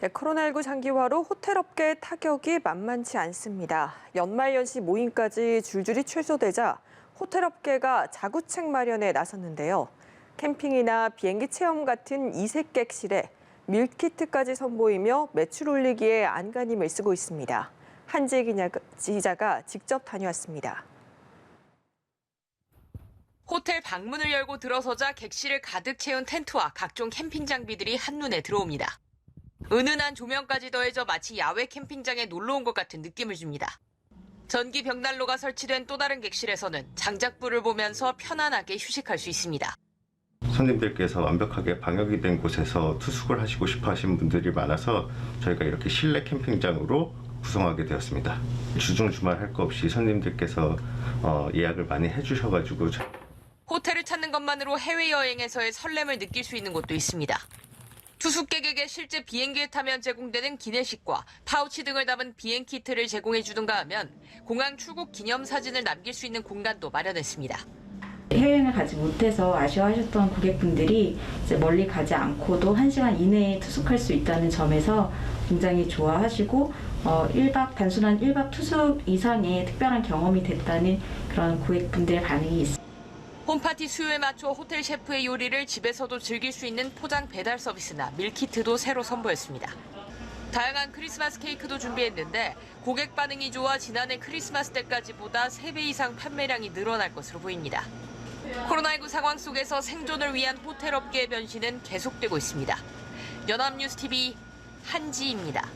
코로나19 장기화로 호텔업계 타격이 만만치 않습니다. 연말연시 모임까지 줄줄이 취소되자 호텔업계가 자구책 마련에 나섰는데요. 캠핑이나 비행기 체험 같은 이색객실에 밀키트까지 선보이며 매출 올리기에 안간힘을 쓰고 있습니다. 한지혜 기자가 직접 다녀왔습니다. 호텔 방문을 열고 들어서자 객실을 가득 채운 텐트와 각종 캠핑 장비들이 한눈에 들어옵니다. 은은한 조명까지 더해져 마치 야외 캠핑장에 놀러 온 것 같은 느낌을 줍니다. 전기 벽난로가 설치된 또 다른 객실에서는 장작불을 보면서 편안하게 휴식할 수 있습니다. 손님들께서 완벽하게 방역이 된 곳에서 투숙을 하시고 싶어 하시는 분들이 많아서 저희가 이렇게 실내 캠핑장으로 구성하게 되었습니다. 주중 주말 할 거 없이 손님들께서 예약을 많이 해주셔가지고 호텔을 찾는 것만으로 해외여행에서의 설렘을 느낄 수 있는 곳도 있습니다. 투숙객에게 실제 비행기에 타면 제공되는 기내식과 파우치 등을 담은 비행 키트를 제공해 주든가 하면 공항 출국 기념 사진을 남길 수 있는 공간도 마련했습니다. 해외여행을 가지 못해서 아쉬워하셨던 고객분들이 이제 멀리 가지 않고도 1시간 이내에 투숙할 수 있다는 점에서 굉장히 좋아하시고 단순한 1박 투숙 이상의 특별한 경험이 됐다는 그런 고객분들의 반응이 있습니다. 홈파티 수요에 맞춰 호텔 셰프의 요리를 집에서도 즐길 수 있는 포장 배달 서비스나 밀키트도 새로 선보였습니다. 다양한 크리스마스 케이크도 준비했는데 고객 반응이 좋아 지난해 크리스마스 때까지보다 3배 이상 판매량이 늘어날 것으로 보입니다. 코로나19 상황 속에서 생존을 위한 호텔 업계의 변신은 계속되고 있습니다. 연합뉴스TV 한지희입니다.